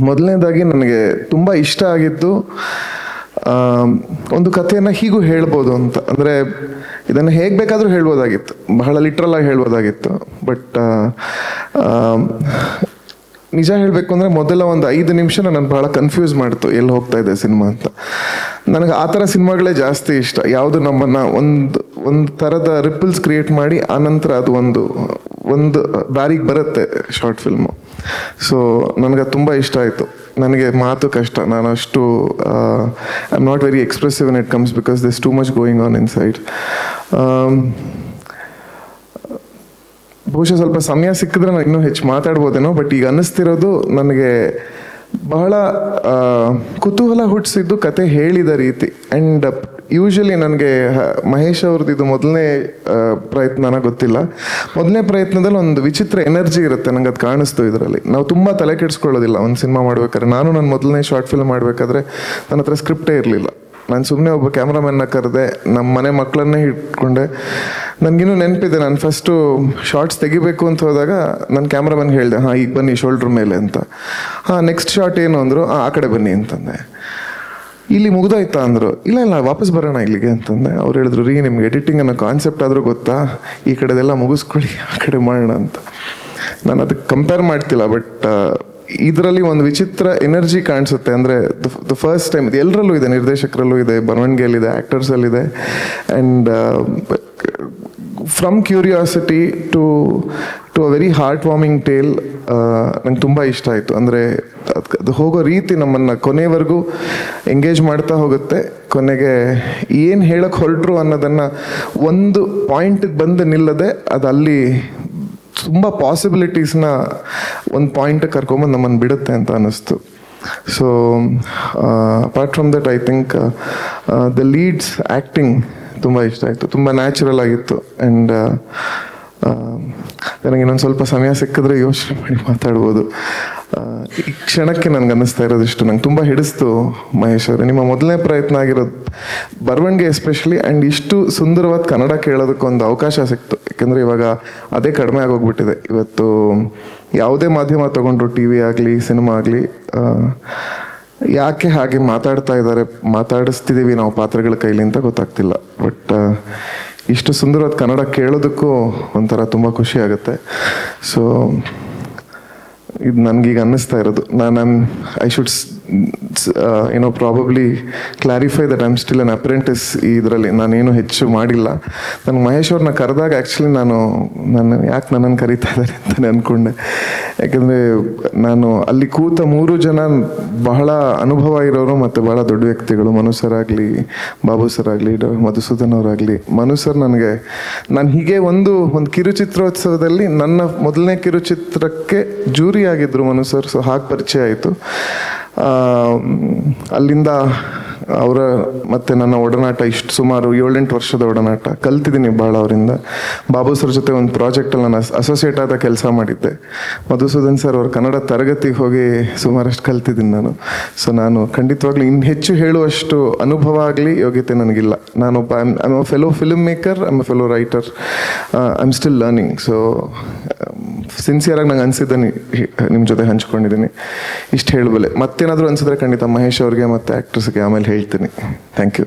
ಮೊದಲನೇದಾಗಿ ನನಗೆ ತುಂಬ ಇಷ್ಟ ಆಗಿದ್ದು ಒಂದು ಕಥೆಯನ್ನು ಹೀಗೂ ಹೇಳ್ಬೋದು ಅಂತ. ಅಂದರೆ ಇದನ್ನು ಹೇಗೆ ಬೇಕಾದರೂ ಹೇಳ್ಬೋದಾಗಿತ್ತು, ಬಹಳ ಲಿಟ್ರಲ್ ಆಗಿ ಹೇಳ್ಬೋದಾಗಿತ್ತು. ಬಟ್ ನಿಜ ಹೇಳಬೇಕು ಅಂದರೆ ಮೊದಲ ಒಂದು 5 ನಿಮಿಷ ನಾನು ಭಾಳ ಕನ್ಫ್ಯೂಸ್ ಮಾಡ್ತು ಎಲ್ಲಿ ಹೋಗ್ತಾ ಇದೆ ಸಿನಿಮಾ ಅಂತ. ನನಗೆ ಆ ಥರ ಸಿನಿಮಾಗಳೇ ಜಾಸ್ತಿ ಇಷ್ಟ, ಯಾವುದು ನಮ್ಮನ್ನು ಒಂದು ಥರದ ರಿಪಲ್ಸ್ ಕ್ರಿಯೇಟ್ ಮಾಡಿ ಆನಂತರ ಅದು ಒಂದು ದಾರಿಗೆ ಬರುತ್ತೆ ಶಾರ್ಟ್ ಫಿಲ್ಮು. ಸೊ ನನಗೆ ತುಂಬ ಇಷ್ಟ ಆಯಿತು. ನನಗೆ ಮಾತು ಕಷ್ಟ, ನಾನು ಅಷ್ಟು I am not very expressive in it comes because this too much going on in side. ಬಹುಶಃ ಸ್ವಲ್ಪ ಸಮಯ ಸಿಕ್ಕಿದ್ರೆ ನಾನು ಇನ್ನೂ ಹೆಚ್ಚು ಮಾತಾಡ್ಬೋದೇನೋ. ಬಟ್ ಈಗ ಅನ್ನಿಸ್ತಿರೋದು ನನಗೆ ಬಹಳ ಕುತೂಹಲ ಹುಟ್ಟಿಸಿದ್ದು ಕತೆ ಹೇಳಿದ ರೀತಿ. ಆ್ಯಂಡ್ ಯೂಶಲಿ ನನಗೆ ಮಹೇಶ್ ಅವ್ರದ್ದು ಇದು ಮೊದಲನೇ ಪ್ರಯತ್ನನ ಗೊತ್ತಿಲ್ಲ. ಮೊದಲನೇ ಪ್ರಯತ್ನದಲ್ಲಿ ಒಂದು ವಿಚಿತ್ರ ಎನರ್ಜಿ ಇರುತ್ತೆ, ನಂಗೆ ಅದು ಕಾಣಿಸ್ತು ಇದರಲ್ಲಿ. ನಾವು ತುಂಬ ತಲೆ ಕೆಡಿಸ್ಕೊಳ್ಳೋದಿಲ್ಲ ಒಂದು ಸಿನಿಮಾ ಮಾಡ್ಬೇಕಾದ್ರೆ. ನಾನು ನನ್ನ ಮೊದಲನೇ ಶಾರ್ಟ್ ಫಿಲ್ಮ್ ಮಾಡಬೇಕಾದ್ರೆ ನನ್ನ ಹತ್ರ ಸ್ಕ್ರಿಪ್ಟೇ ಇರಲಿಲ್ಲ. ನಾನು ಸುಮ್ಮನೆ ಒಬ್ಬ ಕ್ಯಾಮ್ರಾಮನ್ನ ಕರೆದೆ, ನಮ್ಮ ಮನೆ ಮಕ್ಕಳನ್ನೇ ಇಟ್ಕೊಂಡೆ. ನನಗಿನ್ನೂ ನೆನಪಿದೆ, ನಾನು ಫಸ್ಟು ಶಾರ್ಟ್ಸ್ ತೆಗಿಬೇಕು ಅಂತ ಹೋದಾಗ ನನ್ನ ಕ್ಯಾಮ್ರಾಮನ್ ಹೇಳಿದೆ, ಹಾಂ ಈಗ ಬನ್ನಿ ಶೋಲ್ಡ್ರ್ ಮೇಲೆ ಅಂತ. ಹಾಂ ನೆಕ್ಸ್ಟ್ ಶಾರ್ಟ್ ಏನು ಅಂದರು, ಆ ಕಡೆ ಬನ್ನಿ ಅಂತಂದೆ. ಇಲ್ಲಿ ಮುಗ್ದಾಯ್ತಾ ಅಂದರು. ಇಲ್ಲ ವಾಪಸ್ ಬರೋಣ ಇಲ್ಲಿಗೆ ಅಂತಂದೆ. ಅವ್ರು ಹೇಳಿದ್ರು, ರೀ ನಿಮ್ಗೆ ಎಡಿಟಿಂಗ್ ಅನ್ನೋ ಕಾನ್ಸೆಪ್ಟ್ ಆದರೂ ಗೊತ್ತಾ, ಈ ಕಡೆದೆಲ್ಲ ಮುಗಿಸ್ಕೊಳ್ಳಿ ಆ ಕಡೆ ಮಾಡೋಣ ಅಂತ. ನಾನು ಅದಕ್ಕೆ ಕಂಪೇರ್ ಮಾಡ್ತಿಲ್ಲ, ಬಟ್ ಇದರಲ್ಲಿ ಒಂದು ವಿಚಿತ್ರ ಎನರ್ಜಿ ಕಾಣಿಸುತ್ತೆ. ಅಂದರೆ ದ ಫಸ್ಟ್ ಟೈಮ್ ಇದು ಎಲ್ಲರಲ್ಲೂ ಇದೆ, ನಿರ್ದೇಶಕರಲ್ಲೂ ಇದೆ, ಬರವಣಿಗೆಯಲ್ಲಿದೆ, ಆ್ಯಕ್ಟರ್ಸಲ್ಲಿದೆ. And from curiosity to a very heart warming tale ನಂಗೆ ತುಂಬ ಇಷ್ಟ ಆಯಿತು. ಅಂದರೆ ಅದು ಹೋಗೋ ರೀತಿ ನಮ್ಮನ್ನು ಕೊನೆವರೆಗೂ ಎಂಗೇಜ್ ಮಾಡ್ತಾ ಹೋಗುತ್ತೆ. ಕೊನೆಗೆ ಏನು ಹೇಳಕ್ಕೆ ಹೊರಟ್ರು ಅನ್ನೋದನ್ನು ಒಂದು ಪಾಯಿಂಟಿಗೆ ಬಂದು ನಿಲ್ಲದೆ ಅದು ಅಲ್ಲಿ ತುಂಬ ಪಾಸಿಬಿಲಿಟೀಸ್ನ ಒಂದು ಪಾಯಿಂಟ್ ಕರ್ಕೊಂಬಂದು ನಮ್ಮನ್ನು ಬಿಡುತ್ತೆ ಅಂತ ಅನ್ನಿಸ್ತು. So apart from that I think the leads acting ತುಂಬ ಇಷ್ಟ ಆಯಿತು, ತುಂಬ ನ್ಯಾಚುರಲ್ ಆಗಿತ್ತು. ಆ್ಯಂಡ್ ನನಗೆ ಇನ್ನೊಂದು ಸ್ವಲ್ಪ ಸಮಯ ಸಿಕ್ಕಿದ್ರೆ ಯೋಚನೆ ಮಾಡಿ ಮಾತಾಡ್ಬೋದು. ಈ ಕ್ಷಣಕ್ಕೆ ನನಗೆ ಅನ್ನಿಸ್ತಾ ಇರೋದಿಷ್ಟು, ನಂಗೆ ತುಂಬ ಹಿಡಿಸ್ತು ಮಹೇಶ್ ಅವರು. ನಿಮ್ಮ ಮೊದಲನೇ ಪ್ರಯತ್ನ ಆಗಿರೋದು ಬರವಣಿಗೆ ಎಸ್ಪೆಷಲಿ, ಆ್ಯಂಡ್ ಇಷ್ಟು ಸುಂದರವಾದ ಕನ್ನಡ ಕೇಳೋದಕ್ಕೊಂದು ಅವಕಾಶ ಸಿಕ್ತು. ಯಾಕೆಂದರೆ ಇವಾಗ ಅದೇ ಕಡಿಮೆ ಆಗೋಗ್ಬಿಟ್ಟಿದೆ. ಇವತ್ತು ಯಾವುದೇ ಮಾಧ್ಯಮ ತಗೊಂಡ್ರು, ಟಿ ವಿ ಆಗಲಿ ಸಿನಿಮಾ ಆಗಲಿ, ಯಾಕೆ ಹಾಗೆ ಮಾತಾಡಿಸ್ತಿದ್ದೀವಿ ನಾವು ಪಾತ್ರಗಳ ಕೈಲಿ ಅಂತ ಗೊತ್ತಾಗ್ತಿಲ್ಲ. ಬಟ್ ಇಷ್ಟು ಸುಂದರವಾದ ಕನ್ನಡ ಕೇಳೋದಕ್ಕೂ ಒಂಥರ ತುಂಬ ಖುಷಿ ಆಗುತ್ತೆ. ಸೊ ಇದು ನನಗೀಗ ಅನ್ನಿಸ್ತಾ ಇರೋದು, I should probably clarify that I am still an apprentice. ಇದರಲ್ಲಿ ನಾನೇನು ಹೆಚ್ಚು ಮಾಡಿಲ್ಲ. ನನಗೆ ಮಹೇಶ್ ಅವ್ರನ್ನ ಕರೆದಾಗ ಆ್ಯಕ್ಚುಲಿ ನಾನು ಯಾಕೆ ನನ್ನನ್ನು ಕರೀತಾ ಇದ್ದಾರೆ ಅಂತಲೇ ಅಂದ್ಕೊಂಡೆ. ಯಾಕೆಂದರೆ ನಾನು ಅಲ್ಲಿ ಕೂತ 3 ಜನ ಬಹಳ ಅನುಭವ ಇರೋರು ಮತ್ತು ಬಹಳ ದೊಡ್ಡ ವ್ಯಕ್ತಿಗಳು. ಮನು ಸರ್ ಆಗಲಿ, ಬಾಬು ಸರ್ ಆಗಲಿ, ಮಧುಸೂದನ್ ಅವರಾಗಲಿ. ಮನು ಸರ್ ನಾನು ಹೀಗೆ ಒಂದು ಕಿರುಚಿತ್ರೋತ್ಸವದಲ್ಲಿ ನನ್ನ ಮೊದಲನೇ ಕಿರುಚಿತ್ರಕ್ಕೆ ಜೂರಿ ಆಗಿದ್ರು ಮನು ಸರ್. ಸೊ ಹಾಗೆ ಪರಿಚಯ ಆಯಿತು. ಅಲ್ಲಿಂದ ಅವರ ಮತ್ತು ನನ್ನ ಒಡನಾಟ ಇಷ್ಟು ಸುಮಾರು 7-8 ವರ್ಷದ ಒಡನಾಟ. ಕಲ್ತಿದ್ದೀನಿ ಭಾಳ ಅವರಿಂದ. ಬಾಬು ಸರ್ ಜೊತೆ ಒಂದು ಪ್ರಾಜೆಕ್ಟಲ್ಲಿ ನಾನು ಅಸೋಸಿಯೇಟ್ ಆದ ಕೆಲಸ ಮಾಡಿದ್ದೆ. ಮಧುಸೂದನ್ ಸರ್ ಅವ್ರ ಕನ್ನಡ ತರಗತಿಗೆ ಹೋಗಿ ಸುಮಾರಷ್ಟು ಕಲ್ತಿದ್ದೀನಿ ನಾನು. ಸೊ ನಾನು ಖಂಡಿತವಾಗ್ಲೂ ಇನ್ನು ಹೆಚ್ಚು ಹೇಳುವಷ್ಟು ಅನುಭವ ಆಗಲಿ ಯೋಗ್ಯತೆ ನನಗಿಲ್ಲ. ನಾನೊಬ್ಬ I am a fellow film maker, I am a fellow writer, I am still learning. So ಸಿನ್ಸಿಯರಾಗಿ ನಂಗೆ ಅನಿಸಿದ್ದೆ ನಿಮ್ಮ ಜೊತೆ ಹಂಚ್ಕೊಂಡಿದ್ದೀನಿ. ಇಷ್ಟು ಹೇಳಬಲ್ಲೆ. ಮತ್ತೇನಾದರೂ ಅನಿಸಿದ್ರೆ ಖಂಡಿತ ಮಹೇಶ್ ಅವ್ರಿಗೆ ಮತ್ತು ಆ್ಯಕ್ಟ್ರಸ್ಗೆ ಆಮೇಲೆ ಹೇಳ್ತೀನಿ. Thank you.